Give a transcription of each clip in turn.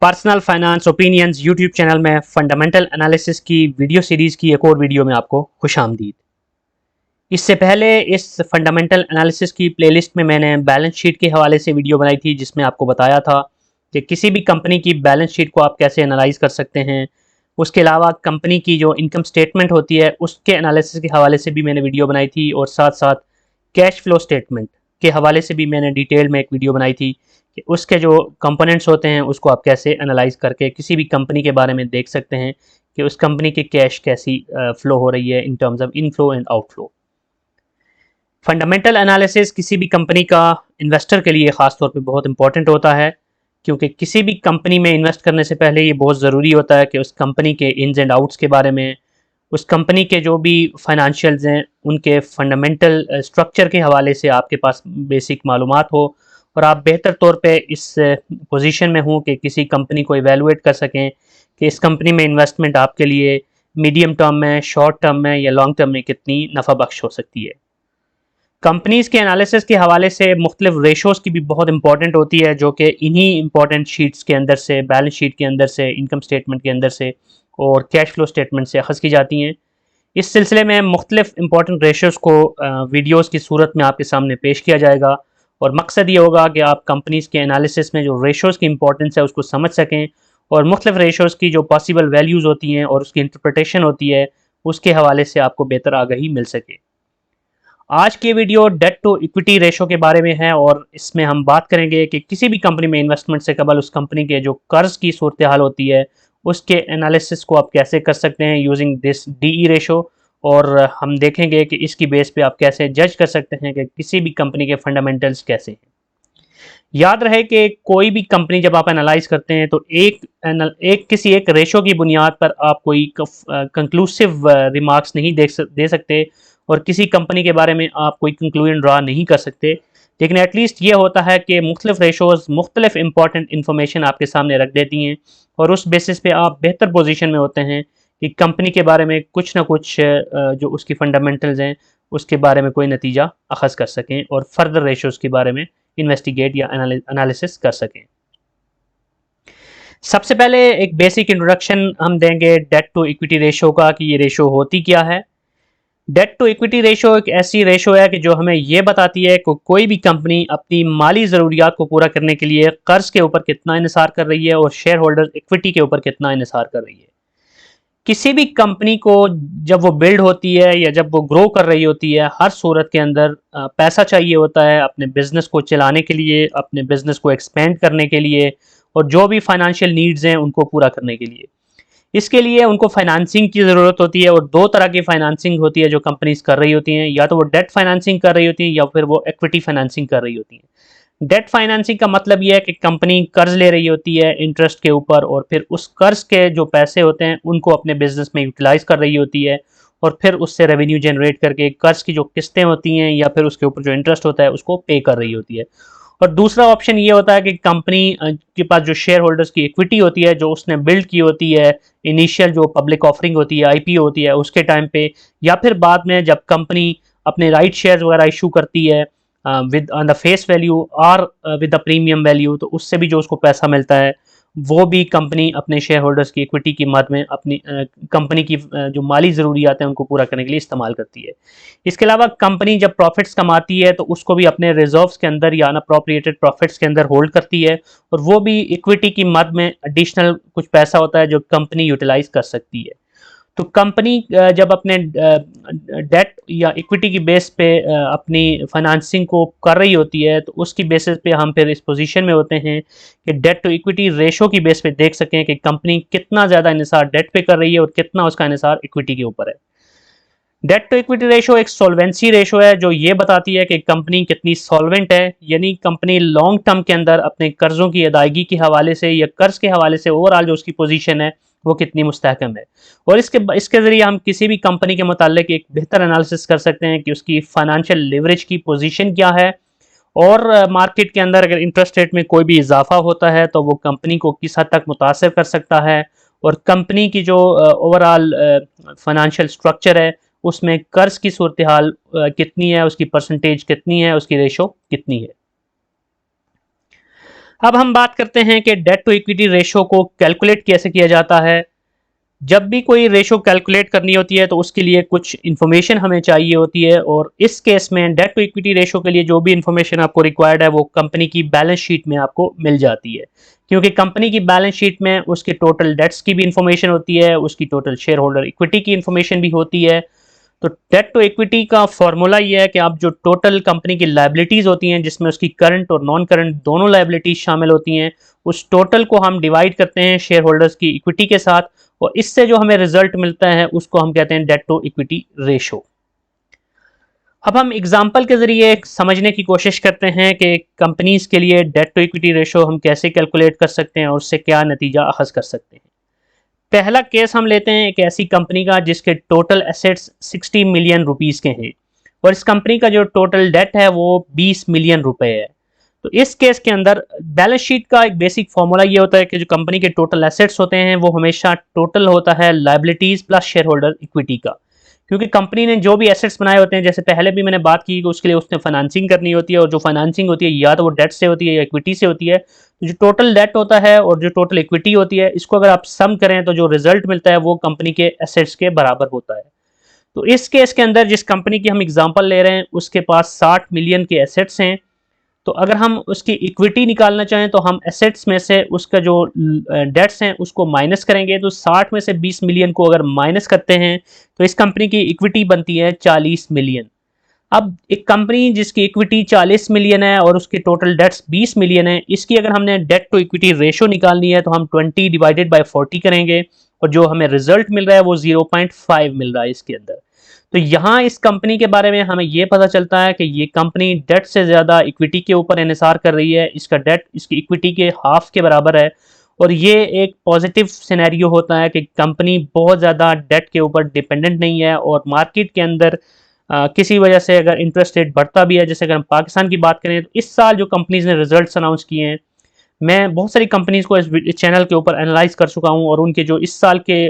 Personal finance opinions YouTube channel में fundamental analysis की video series की एक और वीडियो में आपको खुशामदीद। इससे पहले इस फंडामेंटल एनालिसिस की प्लेलिस्ट में मैंने बैलेंस शीट के हवाले से वीडियो बनाई थी, जिसमें आपको बताया था कि किसी भी कंपनी की बैलेंस शीट को आप कैसे एनालाइज कर सकते हैं। उसके अलावा कंपनी की जो इनकम स्टेटमेंट होती है उसके एनालिसिस के हवाले से भी मैंने वीडियो बनाई थी, और साथ साथ कैश फ्लो स्टेटमेंट के हवाले से भी मैंने डिटेल में एक वीडियो बनाई थी कि उसके जो कंपोनेंट्स होते हैं उसको आप कैसे एनालाइज करके किसी भी कंपनी के बारे में देख सकते हैं कि उस कंपनी की कैश कैसी फ्लो हो रही है in terms of inflow and outflow. Fundamental analysis किसी भी कंपनी का इन्वेस्टर के लिए ख़ास तौर पे बहुत इंपॉर्टेंट होता है, क्योंकि किसी भी कंपनी में इन्वेस्ट करने से पहले ये बहुत ज़रूरी होता है कि उस कंपनी के इन्स एंड आउट्स के बारे में, उस कंपनी के जो भी फाइनेंशियल्स हैं उनके फंडामेंटल स्ट्रक्चर के हवाले से आपके पास बेसिक मालूमात हो, और आप बेहतर तौर पे इस पोजीशन में हों कि किसी कंपनी को इवेलुएट कर सकें कि इस कंपनी में इन्वेस्टमेंट आपके लिए मीडियम टर्म में, शॉर्ट टर्म में या लॉन्ग टर्म में कितनी नफ़ा बख्श हो सकती है। कंपनीज़ के एनालिसिस के हवाले से मुख्तलिफ रेशोज़ की भी बहुत इंपॉर्टेंट होती है, जो कि इन्हीं इंपॉर्टेंट शीट्स के अंदर से, बैलेंस शीट के अंदर से, इनकम स्टेटमेंट के अंदर से और कैश फ्लो स्टेटमेंट से अखज़ की जाती हैं। इस सिलसिले में मुख्तलिफ इंपॉर्टेंट रेशोज़ को वीडियोज़ की सूरत में आपके सामने पेश किया जाएगा, और मकसद ये होगा कि आप कंपनीज़ के एनालिसिस में जो रेशोज़ की इंपॉर्टेंस है उसको समझ सकें, और मुख्तलिफ रेशोज़ की जो पॉसिबल वैल्यूज़ होती हैं और उसकी इंटरप्रटेशन होती है उसके हवाले से आपको बेहतर आगाही मिल सके। आज की video debt to equity ratio के बारे में है, और इसमें हम बात करेंगे कि किसी भी कंपनी में इन्वेस्टमेंट से कबल उस कंपनी के जो कर्ज की सूरत हाल होती है उसके एनालिसिस को आप कैसे कर सकते हैं यूजिंग दिस डीई रेशो, और हम देखेंगे कि इसकी बेस पे आप कैसे जज कर सकते हैं कि किसी भी कंपनी के फंडामेंटल्स कैसे हैं। याद रहे कि कोई भी कंपनी जब आप एनालाइज करते हैं तो एक किसी एक रेशो की बुनियाद पर आप कोई कंक्लूसिव रिमार्क्स नहीं दे सकते, और किसी कंपनी के बारे में आप कोई कंक्लूजन ड्रा नहीं कर सकते। लेकिन एटलीस्ट ये होता है कि मुख्तलिफ रेशोज़ मुख्तलिफ इंपॉर्टेंट इन्फॉर्मेशन आपके सामने रख देती हैं, और उस बेसिस पे आप बेहतर पोजीशन में होते हैं कि कंपनी के बारे में कुछ ना कुछ जो उसकी फंडामेंटल्स हैं उसके बारे में कोई नतीजा अखज़ कर सकें, और फर्दर रेशोज़ के बारे में इन्वेस्टिगेट या एनालिसिस कर सकें। सबसे पहले एक बेसिक इंट्रोडक्शन हम देंगे डेट टू इक्विटी रेशो का, कि ये रेशो होती क्या है। डेट टू इक्विटी रेशो एक ऐसी रेशो है कि जो हमें ये बताती है कि कोई भी कंपनी अपनी माली ज़रूरियात को पूरा करने के लिए कर्ज के ऊपर कितना इन्हिसार कर रही है और शेयर होल्डर इक्विटी के ऊपर कितना इन्हिसार कर रही है। किसी भी कंपनी को जब वो बिल्ड होती है या जब वो ग्रो कर रही होती है, हर सूरत के अंदर पैसा चाहिए होता है अपने बिजनेस को चलाने के लिए, अपने बिजनेस को एक्सपेंड करने के लिए, और जो भी फाइनेंशियल नीड्स हैं उनको पूरा करने के लिए। इसके लिए उनको फाइनेंसिंग की ज़रूरत होती है, और दो तरह की फाइनेंसिंग होती है जो कंपनीज कर रही होती हैं, या तो वो डेट फाइनेंसिंग कर रही होती हैं या फिर वो इक्विटी फाइनेंसिंग कर रही होती हैं। डेट फाइनेंसिंग का मतलब ये है कि कंपनी कर्ज ले रही होती है इंटरेस्ट के ऊपर, और फिर उस कर्ज के जो पैसे होते हैं उनको अपने बिजनेस में यूटिलाइज कर रही होती है, और फिर उससे रेवेन्यू जनरेट करके कर्ज की जो किस्तें होती हैं या फिर उसके ऊपर जो इंटरेस्ट होता है उसको पे कर रही होती है। और दूसरा ऑप्शन ये होता है कि कंपनी के पास जो शेयर होल्डर्स की इक्विटी होती है जो उसने बिल्ड की होती है इनिशियल जो पब्लिक ऑफरिंग होती है, आईपीओ होती है, उसके टाइम पे, या फिर बाद में जब कंपनी अपने राइट शेयर्स वगैरह इशू करती है with on the face value और विद द प्रीमियम वैल्यू, तो उससे भी जो उसको पैसा मिलता है वो भी कंपनी अपने शेयर होल्डर्स की इक्विटी की मद में अपनी कंपनी की जो माली ज़रूरियात हैं उनको पूरा करने के लिए इस्तेमाल करती है। इसके अलावा कंपनी जब प्रॉफिट्स कमाती है तो उसको भी अपने रिजर्व्स के अंदर या अनअप्रोप्रिएटेड प्रॉफिट्स के अंदर होल्ड करती है, और वो भी इक्विटी की मद में एडिशनल कुछ पैसा होता है जो कंपनी यूटिलाइज कर सकती है। तो कंपनी जब अपने डेट या इक्विटी की बेस पे अपनी फाइनेंसिंग को कर रही होती है, तो उसकी बेसिस पे हम फिर इस पोजीशन में होते हैं कि डेट टू इक्विटी रेशो की बेस पे देख सकें कि कंपनी कितना ज़्यादा इन्हिसार डेट पे कर रही है और कितना उसका इन्हिसार इक्विटी के ऊपर है। डेट टू इक्विटी रेशो एक सॉल्वेंसी रेशो है जो ये बताती है कि कंपनी कितनी सॉल्वेंट है, यानी कंपनी लॉन्ग टर्म के अंदर अपने कर्जों की अदायगी के हवाले से या कर्ज के हवाले से ओवरऑल जो उसकी पोजीशन है वो कितनी मुस्तहकम है। और इसके ज़रिए हम किसी भी कंपनी के मुतालिक एक बेहतर एनालिसिस कर सकते हैं कि उसकी फाइनेंशियल लिवरेज की पोजीशन क्या है, और मार्केट के अंदर अगर इंटरेस्ट रेट में कोई भी इजाफा होता है तो वो कंपनी को किस हद तक मुतासर कर सकता है, और कंपनी की जो ओवरऑल फाइनेंशियल स्ट्रक्चर है उसमें कर्ज की सूरत हाल कितनी है, उसकी परसेंटेज कितनी है, उसकी रेशो कितनी है। अब हम बात करते हैं कि डेट टू इक्विटी रेशो को कैलकुलेट कैसे किया जाता है। जब भी कोई रेशो कैलकुलेट करनी होती है तो उसके लिए कुछ इन्फॉर्मेशन हमें चाहिए होती है, और इस केस में डेट टू इक्विटी रेशो के लिए जो भी इन्फॉर्मेशन आपको रिक्वायर्ड है वो कंपनी की बैलेंस शीट में आपको मिल जाती है, क्योंकि कंपनी की बैलेंस शीट में उसके टोटल डेट्स की भी इंफॉर्मेशन होती है, उसकी टोटल शेयर होल्डर इक्विटी की इंफॉर्मेशन भी होती है। तो डेट टू इक्विटी का फॉर्मूला ये है कि आप जो टोटल कंपनी की लाइबिलिटीज होती हैं, जिसमें उसकी करंट और नॉन करंट दोनों लाइबिलिटीज शामिल होती हैं, उस टोटल को हम डिवाइड करते हैं शेयर होल्डर्स की इक्विटी के साथ, और इससे जो हमें रिजल्ट मिलता है उसको हम कहते हैं डेट टू इक्विटी रेशो। अब हम एग्जाम्पल के जरिए समझने की कोशिश करते हैं कि कंपनीज के लिए डेट टू इक्विटी रेशो हम कैसे कैलकुलेट कर सकते हैं और उससे क्या नतीजा अखज कर सकते हैं। पहला केस हम लेते हैं एक ऐसी कंपनी का जिसके टोटल एसेट्स 60 मिलियन रुपीस के हैं, और इस कंपनी का जो टोटल डेट है वो 20 मिलियन रुपए है। तो इस केस के अंदर बैलेंस शीट का एक बेसिक फॉर्मूला ये होता है कि जो कंपनी के टोटल एसेट्स होते हैं वो हमेशा टोटल होता है liabilities plus share holder equity का, क्योंकि कंपनी ने जो भी एसेट्स बनाए होते हैं, जैसे पहले भी मैंने बात की कि उसके लिए उसने फाइनेंसिंग करनी होती है, और जो फाइनेंसिंग होती है या तो वो डेट से होती है या इक्विटी से होती है। तो जो टोटल डेट होता है और जो टोटल इक्विटी होती है, इसको अगर आप सम करें तो जो रिजल्ट मिलता है वो कंपनी के एसेट्स के बराबर होता है। तो इस केस के अंदर जिस कंपनी की हम एग्जांपल ले रहे हैं उसके पास 60 मिलियन के एसेट्स हैं। तो अगर हम उसकी इक्विटी निकालना चाहें तो हम एसेट्स में से उसका जो डेट्स हैं उसको माइनस करेंगे। तो 60 में से 20 मिलियन को अगर माइनस करते हैं तो इस कंपनी की इक्विटी बनती है 40 मिलियन। अब एक कंपनी जिसकी इक्विटी 40 मिलियन है और उसके टोटल डेट्स 20 मिलियन है, इसकी अगर हमने डेट टू इक्विटी रेशो निकालनी है तो हम 20 डिवाइडेड बाय 40 करेंगे, और जो हमें रिजल्ट मिल रहा है वो 0.5 मिल रहा है इसके अंदर। तो यहाँ इस कंपनी के बारे में हमें ये पता चलता है कि ये कंपनी डेट से ज़्यादा इक्विटी के ऊपर इन्हिसार कर रही है, इसका डेट इसकी इक्विटी के हाफ के बराबर है। और ये एक पॉजिटिव सिनेरियो होता है कि कंपनी बहुत ज़्यादा डेट के ऊपर डिपेंडेंट नहीं है, और मार्केट के अंदर किसी वजह से अगर इंटरेस्ट रेट बढ़ता भी है, जैसे अगर हम पाकिस्तान की बात करें तो इस साल जो कंपनीज ने रिजल्ट्स अनाउंस किए हैं, मैं बहुत सारी कंपनीज को इस चैनल के ऊपर एनालाइज कर चुका हूं, और उनके जो इस साल के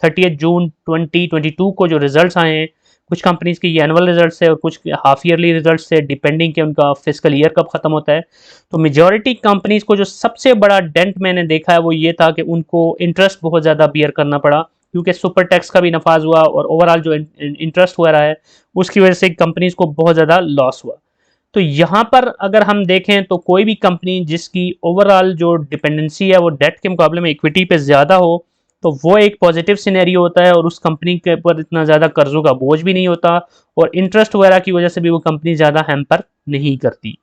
30 जून 2022 को जो रिजल्ट्स आए हैं, कुछ कंपनीज के ये एनुअल रिजल्ट्स है और कुछ हाफ ईयरली रिजल्ट्स है, डिपेंडिंग के उनका फिस्कल ईयर कब खत्म होता है। तो मेजॉरिटी कंपनीज को जो सबसे बड़ा डेंट मैंने देखा है वो ये था कि उनको इंटरेस्ट बहुत ज़्यादा बियर करना पड़ा, क्योंकि सुपर टैक्स का भी नफाज हुआ और ओवरऑल जो इंटरेस्ट हुआ रहा है उसकी वजह से कंपनीज को बहुत ज़्यादा लॉस हुआ। तो यहाँ पर अगर हम देखें तो कोई भी कंपनी जिसकी ओवरऑल जो डिपेंडेंसी है वो डेट के मुकाबले में इक्विटी पे ज़्यादा हो, तो वो एक पॉजिटिव सिनेरियो होता है, और उस कंपनी के ऊपर इतना ज़्यादा कर्जों का बोझ भी नहीं होता, और इंटरेस्ट वगैरह की वजह से भी वो कंपनी ज़्यादा हैम्पर नहीं करती।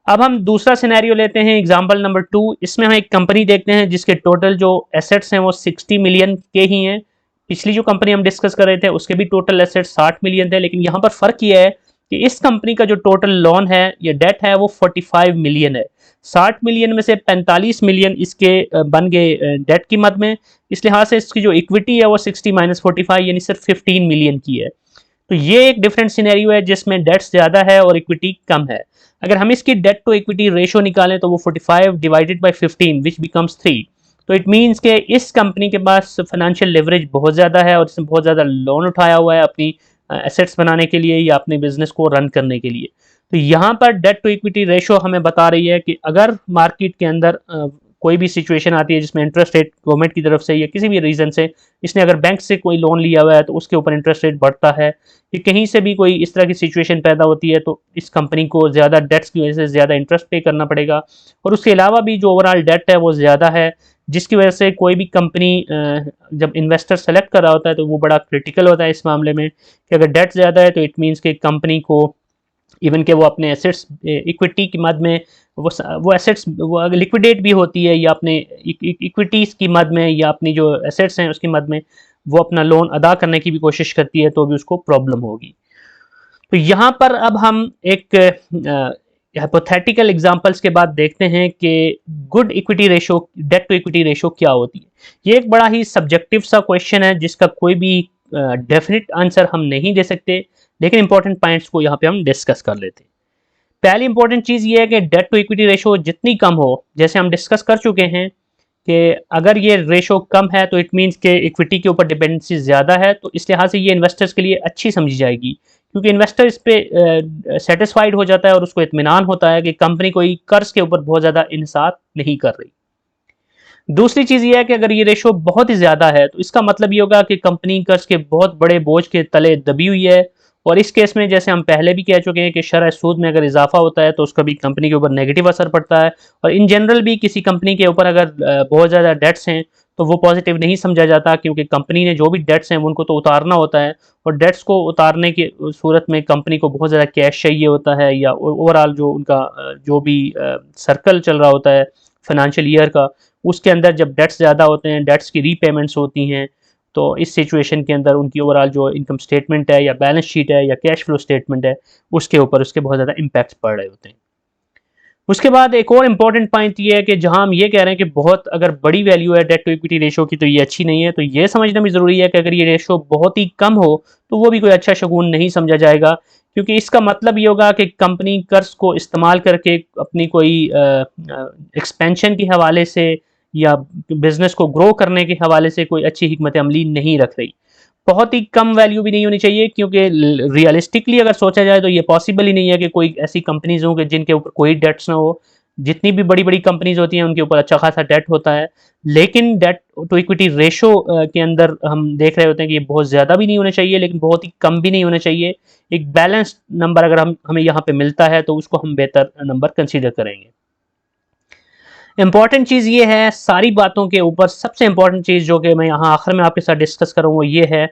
अब हम दूसरा सिनेरियो लेते हैं, एग्जाम्पल नंबर 2। इसमें हम एक कंपनी देखते हैं जिसके टोटल जो एसेट्स हैं वो 60 मिलियन के ही हैं। पिछली जो कंपनी हम डिस्कस कर रहे थे उसके भी टोटल एसेट्स 60 मिलियन थे, लेकिन यहाँ पर फर्क ये है कि इस कंपनी का जो टोटल लोन है या डेट है वो 45 मिलियन है। 60 मिलियन में से 45 मिलियन इसके बन गए डेट की मद में, इस लिहाज से इसकी जो इक्विटी है वो 60 माइनस 45 यानी सिर्फ 15 मिलियन की है। तो ये एक डिफरेंट सिनेरियो है जिसमें डेट्स ज़्यादा है और इक्विटी कम है। अगर हम इसकी डेट टू इक्विटी रेशो निकालें तो वो 45 डिवाइडेड बाय 15 विच बिकम्स 3। तो इट मीन्स के इस कंपनी के पास फाइनेंशियल लेवरेज बहुत ज़्यादा है और इसने बहुत ज़्यादा लोन उठाया हुआ है अपनी एसेट्स बनाने के लिए या अपने बिजनेस को रन करने के लिए। तो यहाँ पर डेट टू इक्विटी रेशो हमें बता रही है कि अगर मार्केट के अंदर कोई भी सिचुएशन आती है जिसमें इंटरेस्ट रेट गवर्नमेंट की तरफ से या किसी भी रीज़न से इसने अगर बैंक से कोई लोन लिया हुआ है तो उसके ऊपर इंटरेस्ट रेट बढ़ता है, कि कहीं से भी कोई इस तरह की सिचुएशन पैदा होती है तो इस कंपनी को ज़्यादा डेट्स की वजह से ज़्यादा इंटरेस्ट पे करना पड़ेगा, और उसके अलावा भी जो ओवरऑल डेट है वो ज़्यादा है, जिसकी वजह से कोई भी कंपनी जब इन्वेस्टर सेलेक्ट कर रहा होता है तो वो बड़ा क्रिटिकल होता है इस मामले में कि अगर डेट ज़्यादा है तो इट मीन्स कि कंपनी को इवन के वो अपने एसेट्स इक्विटी की मद में वो एसेट्स वो लिक्विडेट भी होती है, या अपने इक्विटीज़ की मद में या अपनी जो एसेट्स हैं उसकी मद में वो अपना लोन अदा करने की भी कोशिश करती है तो भी उसको प्रॉब्लम होगी। तो यहाँ पर अब हम एक हाइपोथेटिकल एग्जांपल्स के बाद देखते हैं कि good equity ratio debt to equity ratio क्या होती है। ये एक बड़ा ही सब्जेक्टिव सा क्वेश्चन है जिसका कोई भी डेफिनेट आंसर हम नहीं दे सकते, लेकिन इंपॉर्टेंट पॉइंट्स को यहाँ पे हम डिस्कस कर लेते हैं। पहली इंपॉर्टेंट चीज़ ये है कि डेट टू इक्विटी रेशो जितनी कम हो, जैसे हम डिस्कस कर चुके हैं कि अगर ये रेशो कम है तो इट मीन्स के इक्विटी के ऊपर डिपेंडेंसी ज़्यादा है, तो इस लिहाज से ये इन्वेस्टर्स के लिए अच्छी समझी जाएगी क्योंकि इन्वेस्टर इस पे सेटिस्फाइड हो जाता है और उसको इत्मीनान होता है कि कंपनी कोई कर्ज के ऊपर बहुत ज़्यादा इन्हिसार नहीं कर रही। दूसरी चीज़ ये है कि अगर ये रेशो बहुत ही ज़्यादा है तो इसका मतलब ये होगा कि कंपनी कर्ज के बहुत बड़े बोझ के तले दबी हुई है, और इस केस में जैसे हम पहले भी कह चुके हैं कि शरह सूद में अगर इजाफा होता है तो उसका भी कंपनी के ऊपर नेगेटिव असर पड़ता है। और इन जनरल भी किसी कंपनी के ऊपर अगर बहुत ज़्यादा डेट्स हैं तो वो पॉजिटिव नहीं समझा जाता, क्योंकि कंपनी ने जो भी डेट्स हैं उनको तो उतारना होता है, और डेट्स को उतारने की सूरत में कंपनी को बहुत ज़्यादा कैश चाहिए होता है, या ओवरऑल जो उनका जो भी सर्कल चल रहा होता है फाइनेंशियल ईयर का, उसके अंदर जब डेट्स ज़्यादा होते हैं, डेट्स की रीपेमेंट्स होती हैं, तो इस सिचुएशन के अंदर उनकी ओवरऑल जो इनकम स्टेटमेंट है या बैलेंस शीट है या कैश फ्लो स्टेटमेंट है उसके ऊपर उसके बहुत ज़्यादा इम्पैक्ट्स पड़ रहे होते हैं। उसके बाद एक और इम्पॉर्टेंट पॉइंट ये है कि जहां हम ये कह रहे हैं कि बहुत अगर बड़ी वैल्यू है डेट टू इक्विटी रेशो की तो ये अच्छी नहीं है, तो ये समझना भी ज़रूरी है कि अगर ये रेशो बहुत ही कम हो तो वो भी कोई अच्छा शगुन नहीं समझा जाएगा, क्योंकि इसका मतलब ये होगा कि कंपनी कर्ज को इस्तेमाल करके अपनी कोई एक्सपेंशन के हवाले से या बिजनेस को ग्रो करने के हवाले से कोई अच्छी हिकमत अमली नहीं रख रही। बहुत ही कम वैल्यू भी नहीं होनी चाहिए, क्योंकि रियलिस्टिकली अगर सोचा जाए तो ये पॉसिबल ही नहीं है कि कोई ऐसी कंपनीज हो कि जिनके ऊपर कोई डेट्स ना हो। जितनी भी बड़ी बड़ी कंपनीज होती हैं उनके ऊपर अच्छा खासा डेट होता है, लेकिन डेट टू इक्विटी रेशो के अंदर हम देख रहे होते हैं कि ये बहुत ज़्यादा भी नहीं होना चाहिए लेकिन बहुत ही कम भी नहीं होना चाहिए। एक बैलेंस नंबर अगर हमें यहाँ पे मिलता है तो उसको हम बेहतर नंबर कंसीडर करेंगे। इंपॉर्टेंट चीज़ ये है सारी बातों के ऊपर, सबसे इंपॉर्टेंट चीज़ जो कि मैं यहाँ आखिर में आपके साथ डिस्कस करूँ वो ये है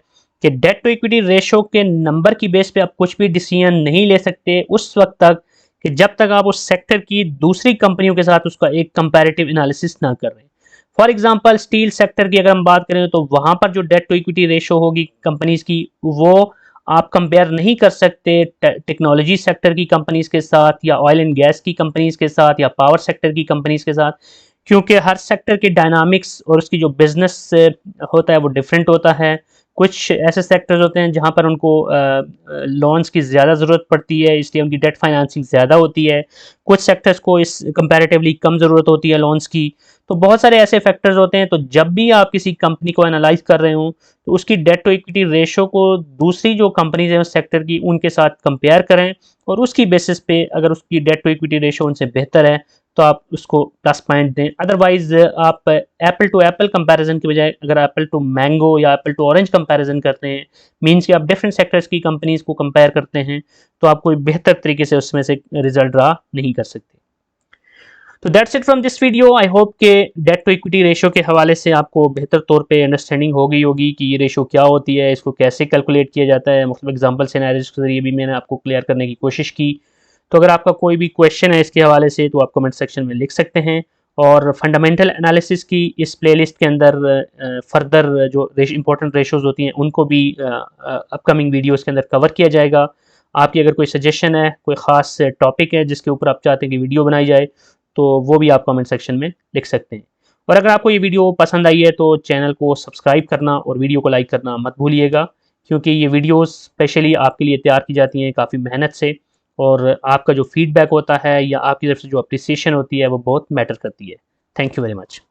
कि डेट टू इक्विटी रेशो के नंबर की बेस पे आप कुछ भी डिसीजन नहीं ले सकते उस वक्त तक कि जब तक आप उस सेक्टर की दूसरी कंपनियों के साथ उसका एक कंपैरेटिव एनालिसिस ना कर रहे हैं। फॉर एग्जांपल स्टील सेक्टर की अगर हम बात करें तो वहां पर जो डेट टू इक्विटी रेशो होगी कंपनीज की, वो आप कंपेयर नहीं कर सकते टेक्नोलॉजी सेक्टर की कंपनीज के साथ या ऑयल एंड गैस की कंपनीज के साथ या पावर सेक्टर की कंपनीज के साथ, क्योंकि हर सेक्टर की डायनामिक्स और उसकी जो बिजनेस होता है वो डिफरेंट होता है। कुछ ऐसे सेक्टर्स होते हैं जहां पर उनको लोन्स की ज़्यादा ज़रूरत पड़ती है, इसलिए उनकी डेट फाइनेंसिंग ज़्यादा होती है। कुछ सेक्टर्स को इस कंपैरेटिवली कम ज़रूरत होती है लोन्स की। तो बहुत सारे ऐसे फैक्टर्स होते हैं, तो जब भी आप किसी कंपनी को एनालाइज कर रहे हो तो उसकी डेट टू इक्विटी रेशो को दूसरी जो कंपनीज हैं उस सेक्टर की उनके साथ कंपेयर करें, और उसकी बेसिस पे अगर उसकी डेट टू इक्विटी रेशो उनसे बेहतर है तो आप उसको प्लस पॉइंट दें। अदरवाइज आप एप्पल टू एप्पल कंपैरिजन की बजाय अगर एप्पल टू मैंगो या एप्पल टू ऑरेंज कंपैरिजन करते हैं, मींस कि आप डिफरेंट सेक्टर्स की कंपनीज को कंपेयर करते हैं, तो आप कोई बेहतर तरीके से उसमें से रिजल्ट ड्रा नहीं कर सकते। तो that's it from this video. I hope के डेट टू इक्विटी रेशो के हवाले से आपको बेहतर तौर पे अंडरस्टैंडिंग हो गई होगी कि ये रेशो क्या होती है, इसको कैसे कैलकुलेट किया जाता है, मतलब एग्जांपल सिनेरियोज के जरिए भी मैंने आपको क्लियर करने की कोशिश की। तो अगर आपका कोई भी क्वेश्चन है इसके हवाले से तो आप कमेंट सेक्शन में लिख सकते हैं, और फंडामेंटल एनालिसिस की इस प्लेलिस्ट के अंदर फर्दर जो इंपॉर्टेंट रेशोज होती हैं उनको भी अपकमिंग वीडियोज़ के अंदर कवर किया जाएगा। आपकी अगर कोई सजेशन है, कोई ख़ास टॉपिक है जिसके ऊपर आप चाहते हैं कि वीडियो बनाई जाए, तो वो भी आप कमेंट सेक्शन में लिख सकते हैं। और अगर आपको ये वीडियो पसंद आई है तो चैनल को सब्सक्राइब करना और वीडियो को लाइक करना मत भूलिएगा, क्योंकि ये वीडियोस स्पेशली आपके लिए तैयार की जाती हैं काफ़ी मेहनत से, और आपका जो फीडबैक होता है या आपकी तरफ से जो अप्रिसिएशन होती है वो बहुत मैटर करती है। Thank you very much.